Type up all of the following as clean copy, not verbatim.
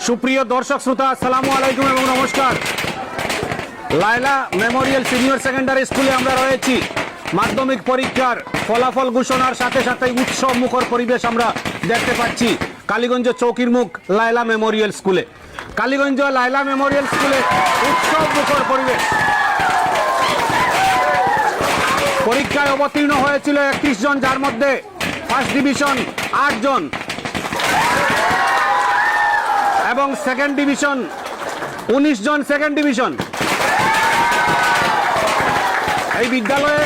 সুপ্রিয় দর্শক শ্রোতা, আসসালামু আলাইকুম এবং নমস্কার। লায়লা মেমোরিয়াল সিনিয়র সেকেন্ডারি স্কুলে আমরা রয়েছি। মাধ্যমিক পরীক্ষার ফলাফল ঘোষণার সাথে সাথে উৎসব মুখর পরিবেশ আমরা দেখতে পাচ্ছি কালীগঞ্জ চৌকির মুখ লায়লা মেমোরিয়াল স্কুলে। কালীগঞ্জ লায়লা মেমোরিয়াল স্কুলে উৎসব মুখর পরিবেশ। পরীক্ষায় অবতীর্ণ হয়েছিল 31 জন, যার মধ্যে ফার্স্ট ডিভিশন 8 জন এবং সেকেন্ড ডিভিশন 19 জন। সেকেন্ড ডিভিশন এই বিদ্যালয়ে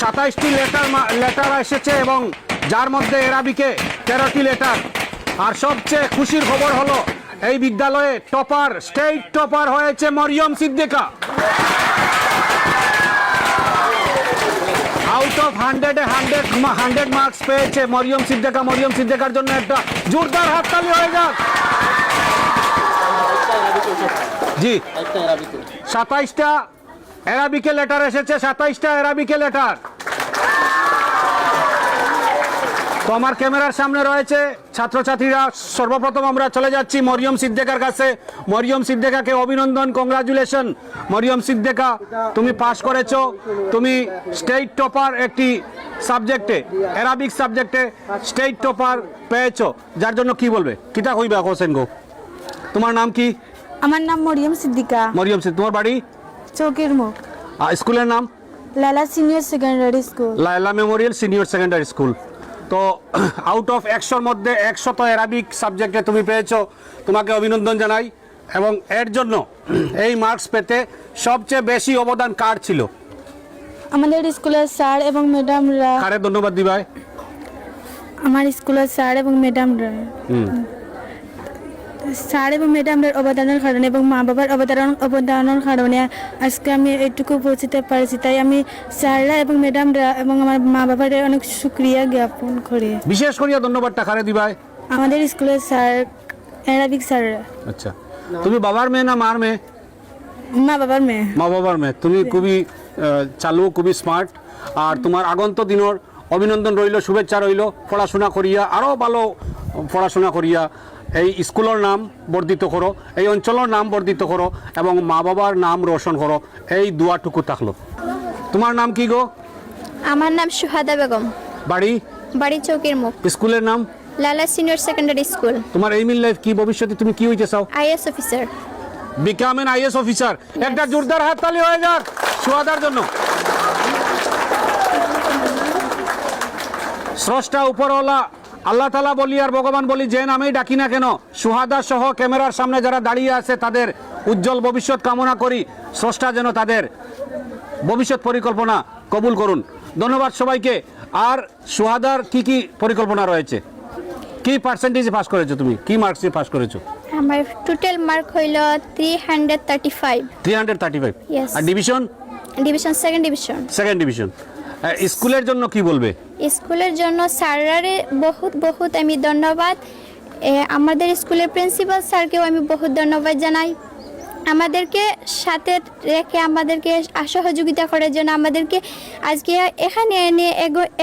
27টি লেটার এসেছে এবং যার মধ্যে এরাবিকে 13টি লেটার। আর সবচেয়ে খুশির খবর হলো এই বিদ্যালয়ে টপার, স্টেট টপার হয়েছে Maryam Siddika. Out of 100 marks পেয়েছে মরিয়ম সিদ্দিকা। মরিয়ম সিদ্দিকার জন্য একটা জোরদার হাততালি হয়ে যাক। জি, 27টা এরাবিকে লেটার এসেছে, 27টা এরাবিকে লেটার। তো আমার ক্যামেরার সামনে রয়েছে ছাত্রছাত্রীরা। সর্বপ্রথম আমরা চলে যাচ্ছি মরিয়ম সিদ্দিকার কাছে। মরিয়ম সিদ্দিকাকে অভিনন্দন, কংগ্রাচুলেশন। মরিয়ম সিদ্দিকা, তুমি পাস করেছো, তুমি স্টেট টপার একটি সাবজেক্টে, অ্যারাবিক সাবজেক্টে স্টেট টপার পেয়েছো, যার জন্য কি বলবে? কিতা কইবা হোসেন গো? তোমার নাম কি? আমার নাম মরিয়ম সিদ্দিকা। মরিয়ম সিদ্দিকা, তোমার বাড়ি? চৌকির মুখ। স্কুলের নাম? Laila senior secondary school. Laila Memorial senior secondary school. তো আউট অফ 100-র মধ্যে 100 তো অ্যারাবিক সাবজেক্টে তুমি পেয়েছো, তোমাকে অভিনন্দন জানাই। এবং এর জন্য এই মার্কস পেতে সবচেয়ে বেশি অবদান কার ছিল? আমাদের স্কুলের স্যার এবং ম্যাডামরা। কারে ধন্যবাদ দিবাই? আমার স্কুলের স্যার এবং ম্যাডামরা। স্যার এবং ম্যাডামদের অবদানের কারণে এবং মা বাবার অবদানের কারণে আজকে আমি এইটুকু পৌঁছতে পারছি। তাই আমি স্যাররা এবং ম্যাডামরা এবং আমার মা বাবার অনেক শুক্রিয়া জ্ঞাপন করি। বিশেষ করিয়া ধন্যবাদটা কারে দিবাই? আমাদের স্কুলের স্যার, অ্যারাবিক স্যাররা। আচ্ছা, তুমি বাবার মেয়ে না মার মেয়ে? মা বাবার মেয়ে। মা বাবার মেয়ে। তুমি খুবই চালু, খুবই স্মার্ট। আর তোমার আগন্ত দিনের অভিনন্দন রইল, শুভেচ্ছা রইল। পড়াশোনা করিয়া আরও ভালো পড়াশোনা করিয়া এই স্কুলের নাম বর্ধিত করো, এই অঞ্চলের নাম বর্ধিত করো এবং মা বাবার নাম রোশন করো, এই দুয়াটুকু থাকলো। তোমার নাম কি গো? আমার নাম সুহাদা বেগম। বাড়ি? বাড়ি চৌকির মুখ। স্কুলের নাম? লালা সিনিয়র সেকেন্ডারি স্কুল। তোমার এইম ইন লাইফ কি? ভবিষ্যতে তুমি কি হইতে চাও? IAS officer. Become N IAS officer. একটা জোরদার হাততালি হয়ে যাক সুহাদার জন্য। স্রষ্টা উপরওয়ালা আল্লাহ তাআলা বলি আর ভগবান বলি, যে নামেই ডাকি না কেন, সুহাদা সহ ক্যামেরার সামনে যারা দাঁড়িয়ে আছে তাদের উজ্জ্বল ভবিষ্যৎ কামনা করি। স্রষ্টা যেন তাদের ভবিষ্যৎ পরিকল্পনা কবুল করুন। ধন্যবাদ সবাইকে। আর সুহাদার কি কি পরিকল্পনা রয়েছে? কি পার্সেন্টেজে পাস করেছো তুমি? কি মার্কসে পাস করেছো? আমার টোটাল মার্ক হইল 335। 335। Yes. আর division? Division second division. Second division. স্কুলের জন্য কি বলবে? স্কুলের জন্য স্যাররে বহুত আমি ধন্যবাদ। আমাদের স্কুলের প্রিন্সিপাল স্যারকেও আমি বহুত ধন্যবাদ জানাই। আমাদেরকে সাথে রেখে আমাদেরকে সহযোগিতা করার জন্য, আমাদেরকে আজকে এখানে এনে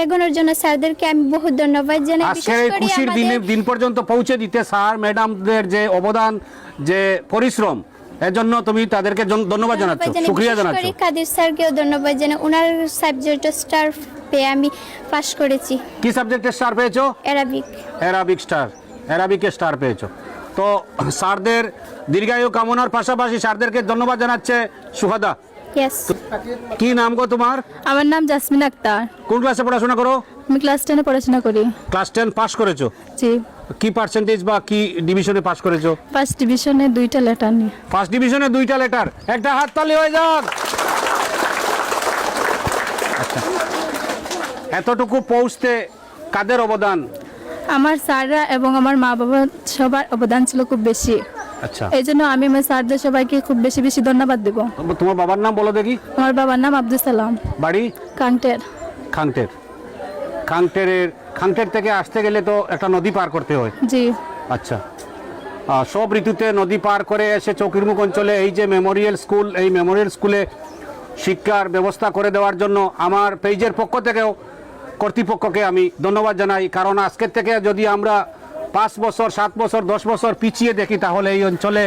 এগোনোর জন্য স্যারদেরকে আমি বহুত ধন্যবাদ জানাই। আজকে খুশির দিন পর্যন্ত পৌঁছে দিতে স্যার ম্যাডামদের যে অবদান, যে পরিশ্রম, এর জন্য তুমি তাদেরকে ধন্যবাদ জানাচ্ছ, শুকরিয়া জানাচ্ছ। কাদের স্যারকেও ধন্যবাদ জানাই। ওনার সাবজেক্টে স্টার পেয়ে আমি পাস করেছি। কি সাবজেক্টে স্টার পেয়েছো? অ্যারাবিক। অ্যারাবিক স্টার, অ্যারাবিকে স্টার পেয়েছো। তো স্যারদের দীর্ঘায়ু কামনার পাশাপাশি স্যারদেরকে ধন্যবাদ জানাচ্ছে সুহাদা। ইয়েস। কি নাম গো তোমার? আমার নাম জাসমিন আক্তার। কোন ক্লাসে পড়াশোনা করো? আমি ক্লাস 10-এ পড়াশোনা করি। ক্লাস 10 পাস করেছো? জি। কি পার্সেন্টেজ বা কি ডিভিশনে পাস করেছো? ফার্স্ট ডিভিশনে 2টা লেটার নিয়ে। ফার্স্ট ডিভিশনে 2টা লেটার। একটা হাততালি হয়ে যাক। আচ্ছা, এতটুকু পৌঁছতে কাদের অবদান? আমার স্যাররা এবং আমার মা বাবা সবার অবদান ছিল খুব বেশি। আচ্ছা, এই জন্য আমি আমার স্যারদের সবাইকে খুব বেশি বেশি ধন্যবাদ দেব। তোমার বাবার নাম বলো দেখি। আমার বাবার নাম আব্দুল সালাম। বাড়ি? কাংটের। খাংটের থেকে আসতে গেলে তো একটা নদী পার করতে হয়। জি। আচ্ছা, সব ঋতুতে নদী পার করে এসে চৌকিরমুখ অঞ্চলে এই যে মেমোরিয়াল স্কুল, এই মেমোরিয়াল স্কুলে শিক্ষার ব্যবস্থা করে দেওয়ার জন্য আমার পেজের পক্ষ থেকেও কর্তৃপক্ষকে আমি ধন্যবাদ জানাই। কারণ আজকের থেকে যদি আমরা 5 বছর 7 বছর 10 বছর পিছিয়ে দেখি তাহলে এই অঞ্চলে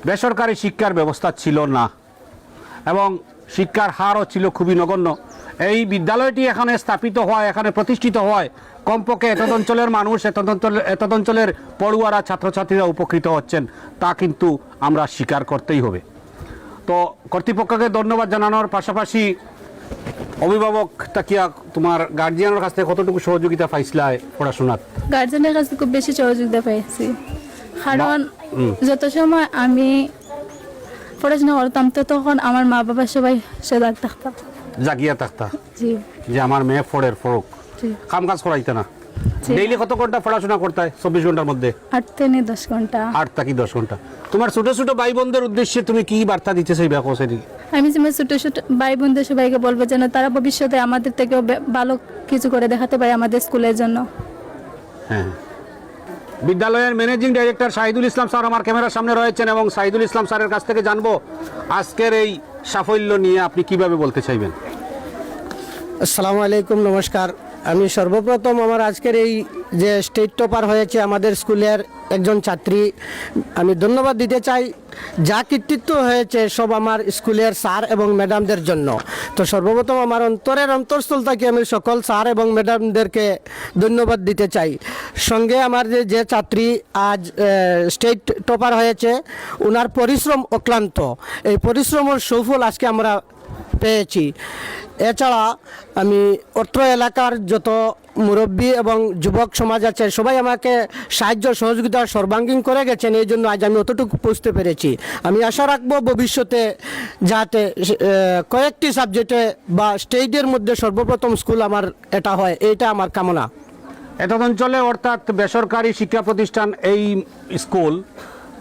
বেসরকারি শিক্ষার ব্যবস্থা ছিল না এবং শিক্ষার হারও ছিল খুবই নগণ্য। এই বিদ্যালয়টি এখানে স্থাপিত হয়, এখানে প্রতিষ্ঠিত হয়, কমপক্ষে এতদ অঞ্চলের মানুষ, এতদ অঞ্চলের পড়ুয়ারা, ছাত্রছাত্রীরা উপকৃত হচ্ছেন, তা কিন্তু আমরা স্বীকার করতেই হবে। তো কর্তৃপক্ষকে ধন্যবাদ জানানোর পাশাপাশি অভিভাবক তাকিয়া তোমার গার্জিয়ানের কাছ থেকে কতটুকু সহযোগিতা পাইছিলা পড়াশোনার? গার্জেনের কাছে খুব বেশি সহযোগিতা পেয়েছি, কারণ যত সময় আমি পড়াশোনা করতাম তো তখন আমার মা বাবা সবাই সজাগ থাকতাম, জাগিয়া থাকতা জি যে আমার মেয়ে ফোড়ের ফোরক, জি কাম কাজ করাইতে না। জি। ডেইলি কত ঘন্টা পড়াশোনা করতে হয়? 24 ঘন্টার মধ্যে 8 থেকে 10 ঘন্টা। 8 থেকে 10 ঘন্টা। তোমার ছোট ছোট ভাই বোনদের উদ্দেশ্যে তুমি কি বার্তা দিতে চাইবে কোসেরি? আমি যেমন ছোট ছোট ভাই বোনদের সবাইকে বলবো যেন তারা ভবিষ্যতে আমাদের থেকেও ভালো কিছু করে দেখাতে পারে আমাদের স্কুলের জন্য। হ্যাঁ, বিদ্যালয়ের ম্যানেজিং ডাইরেক্টর শাহিদুল ইসলাম স্যার আমার ক্যামেরার সামনে রয়েছেন এবং শাহিদুল ইসলাম স্যারের কাছ থেকে জানবো আজকের এই সাফল্য নিয়ে আপনি কিভাবে বলতে চাইবেন। আসসালামু আলাইকুম, নমস্কার। আমি সর্বপ্রথম আমার আজকের এই যে স্টেট টপার হয়েছে আমাদের স্কুলের একজন ছাত্রী, আমি ধন্যবাদ দিতে চাই। যা কৃতিত্ব হয়েছে সব আমার স্কুলের স্যার এবং ম্যাডামদের জন্য। তো সর্বপ্রথম আমার অন্তরের অন্তঃস্থল থেকে আমি সকল স্যার এবং ম্যাডামদেরকে ধন্যবাদ দিতে চাই। সঙ্গে আমার যে ছাত্রী আজ স্টেট টপার হয়েছে, ওনার পরিশ্রম অক্লান্ত, এই পরিশ্রমের সুফল আজকে আমরা পেয়েছি। এছাড়া আমি অত্র এলাকার যত মুরব্বী এবং যুবক সমাজ আছে সবাই আমাকে সাহায্য সহযোগিতা সর্বাঙ্গীন করে গেছেন, এই জন্য আজ আমি অতটুকু পৌঁছতে পেরেছি। আমি আশা রাখবো ভবিষ্যতে যাতে কয়েকটি সাবজেক্টে বা স্টেটের মধ্যে সর্বপ্রথম স্কুল আমার এটা হয়, এইটা আমার কামনা। এতদ অঞ্চলে অর্থাৎ বেসরকারি শিক্ষা প্রতিষ্ঠান এই স্কুল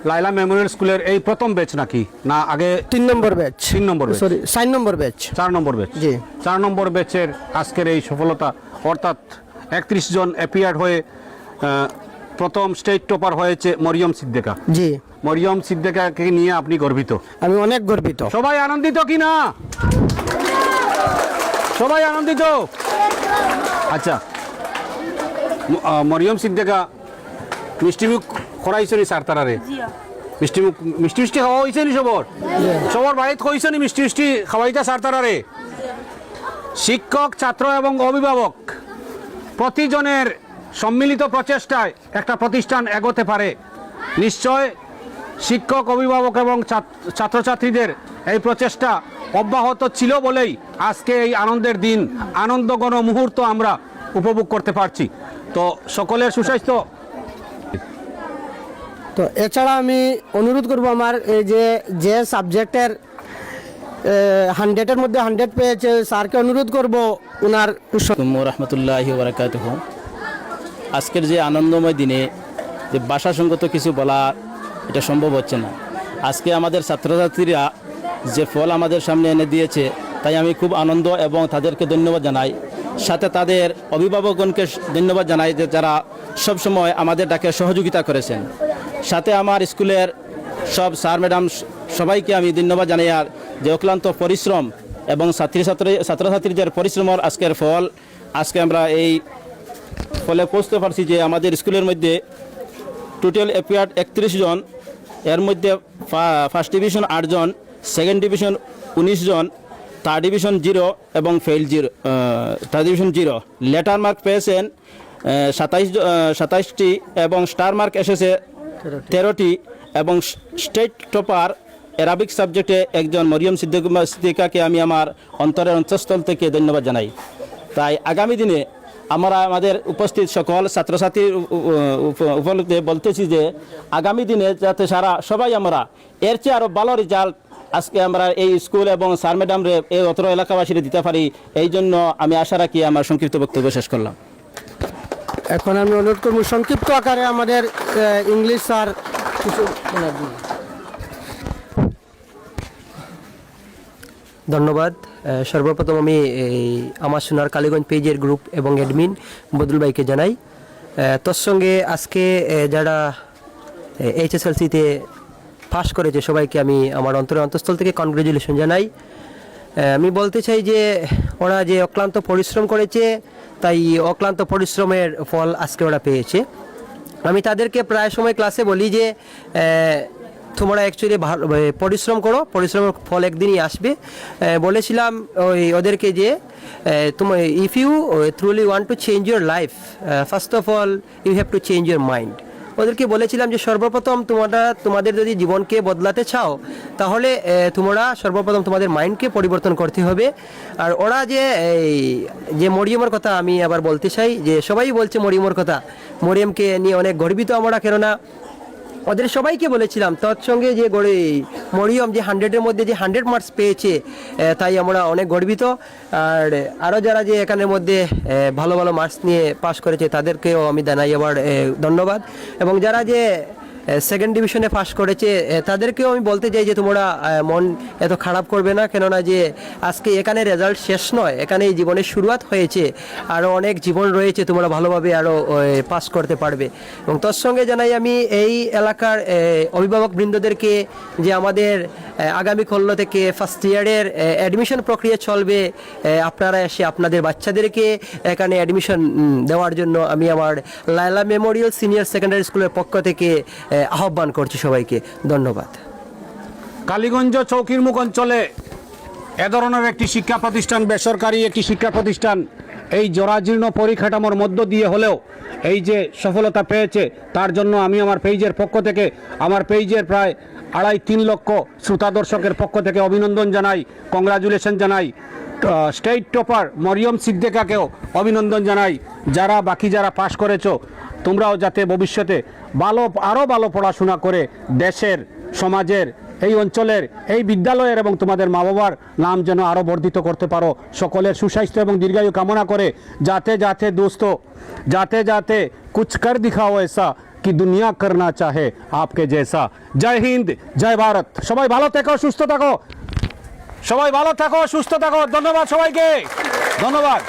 লাইলা মেমোরিয়াল স্কুলের এই প্রথম ব্যাচ নাকি না আগে 3 নম্বর ব্যাচ? 3 নম্বর ব্যাচ, সরি 4 নম্বর ব্যাচ। 4 নম্বর ব্যাচ, জি। 4 নম্বর ব্যাচের আজকের এই সফলতা, অর্থাৎ 31 জন অ্যাপিয়ার্ড হয়ে প্রথম স্টেট টপার হয়েছে মরিয়ম সিদ্দিকা। জি, মরিয়ম সিদ্দিকাকে নিয়ে আপনি গর্বিত? আমি অনেক গর্বিত। সবাই আনন্দিত কি না? সবাই আনন্দিত? আচ্ছা, মরিয়ম সিদ্দিকা মিষ্টিমুখ খরাইছে নি স্যার তারারে? মিষ্টিমুখ মিষ্টি মিষ্টি খাওয়া হয়েছে নি সবর? সবার বাড়িতে হয়েছে নি মিষ্টি মিষ্টি খাওয়াইতে স্যার তারারে? শিক্ষক, ছাত্র এবং অভিভাবক প্রতিজনের সম্মিলিত প্রচেষ্টায় একটা প্রতিষ্ঠান এগোতে পারে। নিশ্চয় শিক্ষক, অভিভাবক এবং ছাত্রছাত্রীদের এই প্রচেষ্টা অব্যাহত ছিল বলেই আজকে এই আনন্দের দিন, আনন্দঘন মুহূর্ত আমরা উপভোগ করতে পারছি। তো সকলের সুস্বাস্থ্য। তো এছাড়া আমি অনুরোধ করব আমার এই যে সাবজেক্টের 100-এর মধ্যে 100 পেয়েছে স্যারকে অনুরোধ করব ওনার রহমতুল্লাহি বারাকাতুহ। আজকের যে আনন্দময় দিনে যে ভাষাসঙ্গত কিছু বলা এটা সম্ভব হচ্ছে না। আজকে আমাদের ছাত্রছাত্রীরা যে ফল আমাদের সামনে এনে দিয়েছে তাই আমি খুব আনন্দ এবং তাদেরকে ধন্যবাদ জানাই। সাথে তাদের অভিভাবকগণকে ধন্যবাদ জানাই যে যারা সবসময় আমাদের ডাকে সহযোগিতা করেছেন। সাথে আমার স্কুলের সব স্যার ম্যাডাম সবাইকে আমি ধন্যবাদ জানাই। আর যে অক্লান্ত পরিশ্রম এবং ছাত্রছাত্রীদের পরিশ্রমের আজকের ফল, আজকে আমরা এই ফলে পৌঁছতে পারছি যে আমাদের স্কুলের মধ্যে টোটাল অ্যাপিয়ার্ড 31 জন, এর মধ্যে ফার্স্ট ডিভিশন 8 জন, সেকেন্ড ডিভিশন 19 জন, থার্ড ডিভিশন 0 এবং fail 0, third division 0। Letter mark পেয়েছেন 27টি এবং স্টার মার্ক এসেছে 13টি এবং স্টেট টপার অ্যারাবিক সাবজেক্টে একজন মরিয়ম সিদ্দিকাকে আমি আমার অন্তরের অন্তঃস্থল থেকে ধন্যবাদ জানাই। তাই আগামী দিনে আমরা আমাদের উপস্থিত সকল ছাত্রছাত্রীর উপলক্ষে বলতেছি যে আগামী দিনে যাতে সবাই আমরা এর চেয়ে আরও ভালো রেজাল্ট আজকে আমরা এই স্কুল এবং স্যার ম্যাডামরে এই অত্র এলাকাবাসীরা দিতে পারি, এই জন্য আমি আশা রাখি আমার সংক্ষিপ্ত বক্তব্য শেষ করলাম। এখন আমি অনুরোধ করব সংক্ষিপ্ত আকারে আমাদের ইংলিশ স্যার কিছু বলার জন্য। ধন্যবাদ। সর্বপ্রথম আমি আমার সোনার কালীগঞ্জ পেজের গ্রুপ এবং অ্যাডমিন বদরুল ভাইকে জানাই। তৎসঙ্গে আজকে যারা HSLC-তে পাস করেছে সবাইকে আমি আমার অন্তরের অন্তঃস্থল থেকে কনগ্রেচুলেশন জানাই। আমি বলতে চাই যে ওরা যে অক্লান্ত পরিশ্রম করেছে তাই অক্লান্ত পরিশ্রমের ফল আজকে ওরা পেয়েছে। আমি তাদেরকে প্রায় সময় ক্লাসে বলি যে তোমরা অ্যাকচুয়ালি পরিশ্রম করো, পরিশ্রমের ফল একদিনই আসবে। বলেছিলাম ওদেরকে যে তোমার if you truly want to change your life, first of all you have to change your mind. ওদেরকে বলেছিলাম যে সর্বপ্রথম তোমাদের যদি জীবনকে বদলাতে চাও তাহলে তোমরা সর্বপ্রথম তোমাদের মাইন্ডকে পরিবর্তন করতে হবে। আর ওরা যে মরিয়মের কথা আমি আবার বলতে চাই, যে সবাই বলছে মরিয়মের কথা, মরিয়মকে নিয়ে অনেক গর্বিত আমরা, কেননা ওদের সবাইকে বলেছিলাম তৎসঙ্গে যে মরিয়ম যে 100-এর মধ্যে যে 100 মার্কস পেয়েছে, তাই আমরা অনেক গর্বিত। আর আরও যারা যে এখানের মধ্যে ভালো ভালো মার্কস নিয়ে পাস করেছে তাদেরকেও আমি জানাই আবার ধন্যবাদ। এবং যারা যে সেকেন্ড ডিভিশনে পাস করেছে তাদেরকেও আমি বলতে চাই যে তোমরা মন এত খারাপ করবে না, কেননা যে আজকে এখানে রেজাল্ট শেষ নয়, এখানে এই জীবনের শুরুয়াত হয়েছে, আরও অনেক জীবন রয়েছে, তোমরা ভালোভাবে আরও পাস করতে পারবে। এবং তোর সঙ্গে জানাই আমি এই এলাকার অভিভাবক বৃন্দদেরকে যে আমাদের আগামী কল্য থেকে ফার্স্ট ইয়ারের অ্যাডমিশন প্রক্রিয়া চলবে, আপনারা এসে আপনাদের বাচ্চাদেরকে এখানে অ্যাডমিশন দেওয়ার জন্য আমি আমার লায়লা মেমোরিয়াল সিনিয়র সেকেন্ডারি স্কুলের পক্ষ থেকে আহ্বান করছি সবাইকে। ধন্যবাদ। কালীগঞ্জ চৌকির মুখ অঞ্চলে এ ধরনের একটি শিক্ষা প্রতিষ্ঠান, বেসরকারি একটি শিক্ষা প্রতিষ্ঠান এই জরাজীর্ণ পরিকাঠামোর মধ্য দিয়ে হলেও এই যে সফলতা পেয়েছে, তার জন্য আমি আমার পেজের পক্ষ থেকে, আমার পেজের প্রায় 2.5-3 লক্ষ শ্রোতা দর্শকের পক্ষ থেকে অভিনন্দন জানাই, কংগ্রাচুলেশন জানাই। স্টেট টপার মরিয়ম সিদ্দিকাকেও অভিনন্দন জানাই। বাকি যারা পাশ করেছো, তোমরাও যাতে ভবিষ্যতে আরও ভালো পড়াশোনা করে দেশের, সমাজের, এই অঞ্চলের, এই বিদ্যালয়ের এবং তোমাদের মা বাবার নাম যেন আরও বর্ধিত করতে পারো। সকলের সুস্বাস্থ্য এবং দীর্ঘায়ু কামনা করে যাতে কুছ কর দিখাও এসা কি দুনিয়া করনা চাহে আপকে জেসা। জয় হিন্দ, জয় ভারত। সবাই ভালো থেকো, সুস্থ থাকো। ধন্যবাদ সবাইকে, ধন্যবাদ।